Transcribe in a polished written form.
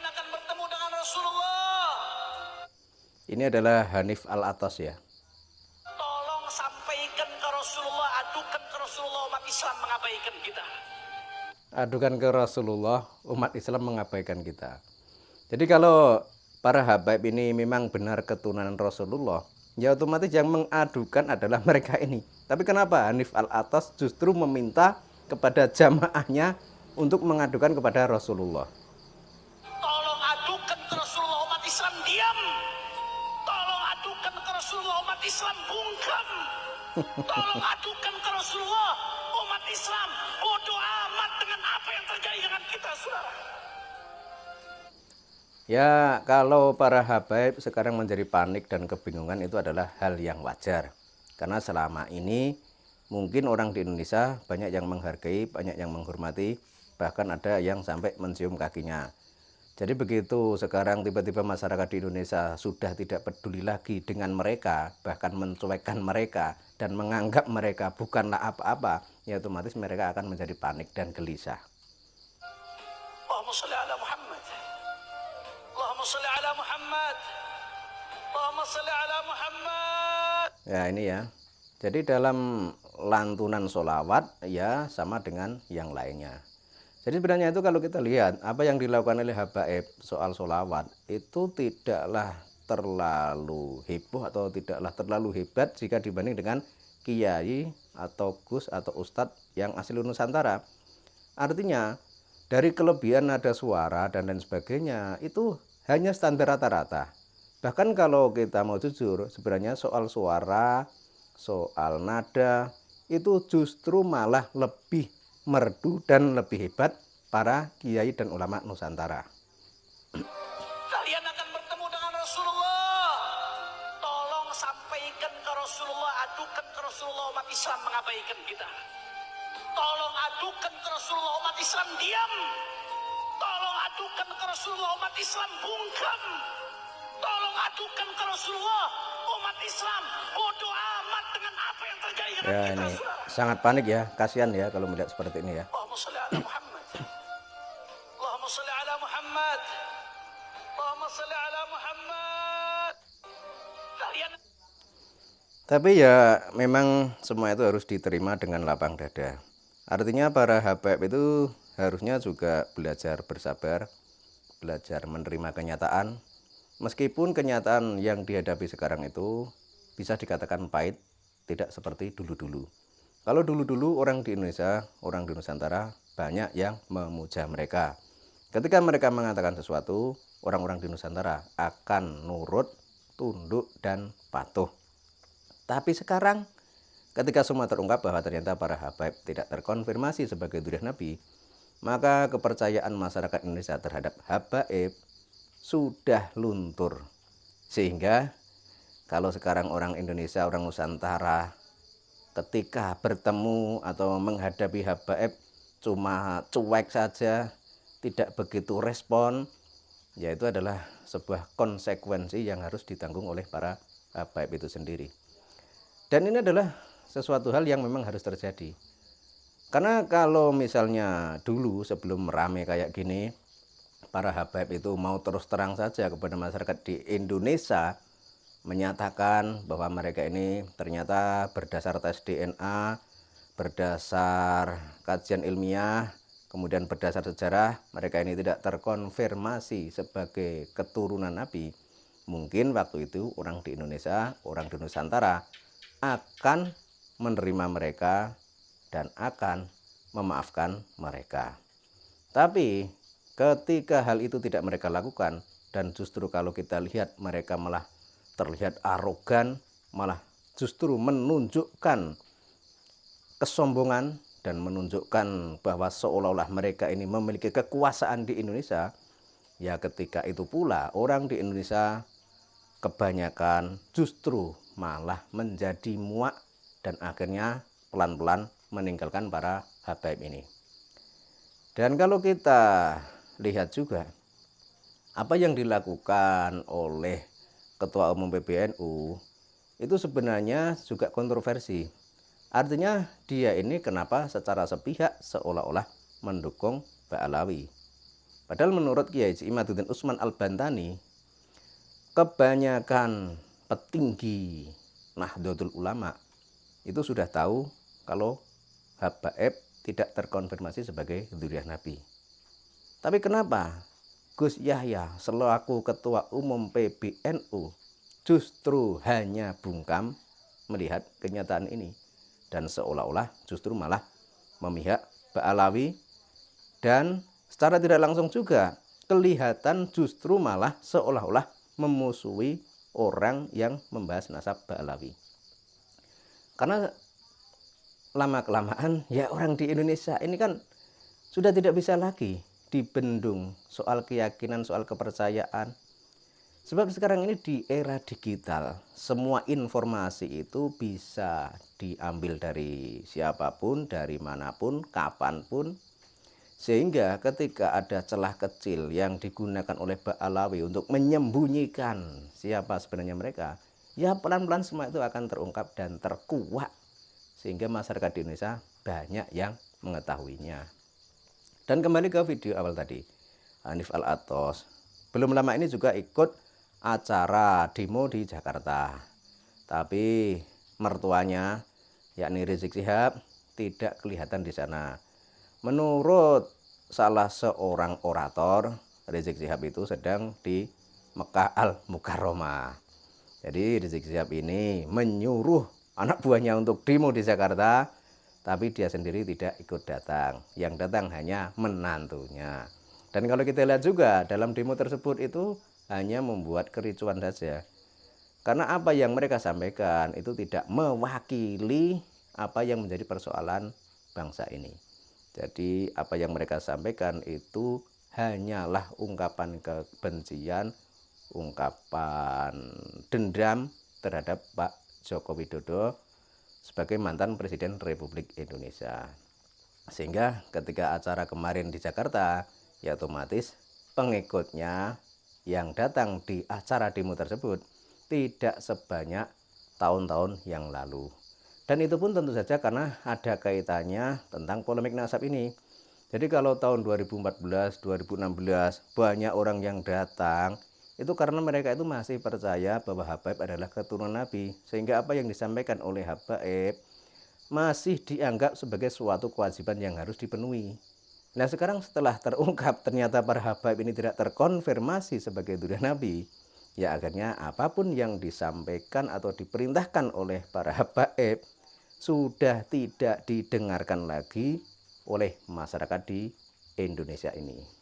akan bertemu dengan Rasulullah. Ini adalah Hanif Al-Atas ya. Tolong sampaikan ke Rasulullah, adukan ke Rasulullah, umat Islam mengabaikan kita. Adukan ke Rasulullah, umat Islam mengabaikan kita. Jadi kalau para habaib ini memang benar keturunan Rasulullah, ya otomatis yang mengadukan adalah mereka ini. Tapi kenapa Hanif Al-Atas justru meminta kepada jamaahnya untuk mengadukan kepada Rasulullah? Tolong adukan ke Rasulullah, umat Islam diam. Tolong adukan ke Rasulullah, umat Islam bungkam. Tolong adukan ke Rasulullah, umat Islam bodoh amat dengan apa yang terjadi dengan kita, saudara. Ya, kalau para habaib sekarang menjadi panik dan kebingungan itu adalah hal yang wajar. Karena selama ini mungkin orang di Indonesia banyak yang menghargai, banyak yang menghormati, bahkan ada yang sampai mencium kakinya. Jadi begitu sekarang tiba-tiba masyarakat di Indonesia sudah tidak peduli lagi dengan mereka, bahkan mencuekkan mereka dan menganggap mereka bukanlah apa-apa, ya otomatis mereka akan menjadi panik dan gelisah. Allahumma shalli ala Muhammad. Allahumma shalli ala Muhammad. Allahumma shalli ala Muhammad. Ya ini ya. Jadi dalam lantunan sholawat ya sama dengan yang lainnya. Jadi sebenarnya itu kalau kita lihat apa yang dilakukan oleh habaib soal sholawat itu tidaklah terlalu heboh atau tidaklah terlalu hebat jika dibanding dengan kiai atau gus atau ustadz yang asli Nusantara. Artinya dari kelebihan nada suara dan lain sebagainya itu hanya standar rata-rata. Bahkan kalau kita mau jujur, sebenarnya soal suara, soal nada itu justru malah lebih merdu dan lebih hebat para kiai dan ulama Nusantara. Kalian akan bertemu dengan Rasulullah. Tolong sampaikan ke Rasulullah, adukan ke Rasulullah, umat Islam mengabaikan kita. Tolong adukan ke Rasulullah, umat Islam diam. Tolong adukan ke Rasulullah, umat Islam bungkam. Tolong adukan ke Rasulullah, umat Islam bodoh amat dengan apa yang terjadi dengan Ya kita, ini saudara. sangat panik ya, kasihan ya kalau melihat seperti ini ya. Allahumma shalli ala Muhammad. Allahumma shalli ala Muhammad. Allahumma shalli ala Muhammad. Kalian Tapi ya memang semua itu harus diterima dengan lapang dada. Artinya para habaib itu harusnya juga belajar bersabar, belajar menerima kenyataan. Meskipun kenyataan yang dihadapi sekarang itu bisa dikatakan pahit, tidak seperti dulu-dulu. Kalau dulu-dulu orang di Indonesia, orang di Nusantara banyak yang memuja mereka. Ketika mereka mengatakan sesuatu, orang-orang di Nusantara akan nurut, tunduk, dan patuh. Tapi sekarang ketika semua terungkap bahwa ternyata para habaib tidak terkonfirmasi sebagai durian Nabi, maka kepercayaan masyarakat Indonesia terhadap habaib sudah luntur. Sehingga kalau sekarang orang Indonesia, orang Nusantara ketika bertemu atau menghadapi habaib cuma cuek saja, tidak begitu respon, yaitu adalah sebuah konsekuensi yang harus ditanggung oleh para habaib itu sendiri. Dan ini adalah sesuatu hal yang memang harus terjadi. Karena kalau misalnya dulu sebelum rame kayak gini, para habaib itu mau terus terang saja kepada masyarakat di Indonesia, menyatakan bahwa mereka ini ternyata berdasar tes DNA, berdasar kajian ilmiah, kemudian berdasar sejarah, mereka ini tidak terkonfirmasi sebagai keturunan Nabi. Mungkin waktu itu orang di Indonesia, orang di Nusantara akan menerima mereka dan akan memaafkan mereka. Tapi ketika hal itu tidak mereka lakukan, dan justru kalau kita lihat mereka malah terlihat arogan, malah justru menunjukkan kesombongan dan menunjukkan bahwa seolah-olah mereka ini memiliki kekuasaan di Indonesia, ya ketika itu pula orang di Indonesia kebanyakan justru malah menjadi muak dan akhirnya pelan-pelan meninggalkan para habaib ini. Dan kalau kita lihat juga apa yang dilakukan oleh Ketua Umum PBNU itu sebenarnya juga kontroversi. Artinya dia ini kenapa secara sepihak seolah-olah mendukung Mbak Alawi. Padahal menurut Kiai Haji Imaduddin Utsman Al-Bantani, kebanyakan petinggi Nahdlatul Ulama itu sudah tahu kalau Habaib tidak terkonfirmasi sebagai dzurriyyah Nabi. Tapi kenapa Gus Yahya selaku Ketua Umum PBNU justru hanya bungkam melihat kenyataan ini dan seolah-olah justru malah memihak Ba'alawi, dan secara tidak langsung juga kelihatan justru malah seolah-olah memusuhi orang yang membahas nasab Ba'alawi. Karena lama-kelamaan ya orang di Indonesia ini kan sudah tidak bisa lagi dibendung soal keyakinan, soal kepercayaan. Sebab sekarang ini di era digital, semua informasi itu bisa diambil dari siapapun, dari manapun, kapanpun. Sehingga ketika ada celah kecil yang digunakan oleh Ba'alawi untuk menyembunyikan siapa sebenarnya mereka, ya pelan-pelan semua itu akan terungkap dan terkuak. Sehingga masyarakat di Indonesia banyak yang mengetahuinya. Dan kembali ke video awal tadi, Hanif Al-Athos belum lama ini juga ikut acara demo di Jakarta. Tapi mertuanya, yakni Rizik Syihab, tidak kelihatan di sana. Menurut salah seorang orator, Rizik Syihab itu sedang di Mekah Al-Mukarramah. Jadi Rizik Syihab ini menyuruh anak buahnya untuk demo di Jakarta, tapi dia sendiri tidak ikut datang. Yang datang hanya menantunya. Dan kalau kita lihat juga dalam demo tersebut itu hanya membuat kericuan saja. Karena apa yang mereka sampaikan itu tidak mewakili apa yang menjadi persoalan bangsa ini. Jadi apa yang mereka sampaikan itu hanyalah ungkapan kebencian, ungkapan dendam terhadap Pak Joko Widodo sebagai mantan Presiden Republik Indonesia. Sehingga ketika acara kemarin di Jakarta, ya otomatis pengikutnya yang datang di acara demo tersebut tidak sebanyak tahun-tahun yang lalu. Dan itu pun tentu saja karena ada kaitannya tentang polemik nasab ini. Jadi kalau tahun 2014, 2016 banyak orang yang datang, itu karena mereka itu masih percaya bahwa Habaib adalah keturunan Nabi. Sehingga apa yang disampaikan oleh Habaib masih dianggap sebagai suatu kewajiban yang harus dipenuhi. Nah sekarang setelah terungkap ternyata para Habaib ini tidak terkonfirmasi sebagai dzurriyyah Nabi, ya akhirnya apapun yang disampaikan atau diperintahkan oleh para Habaib sudah tidak didengarkan lagi oleh masyarakat di Indonesia ini.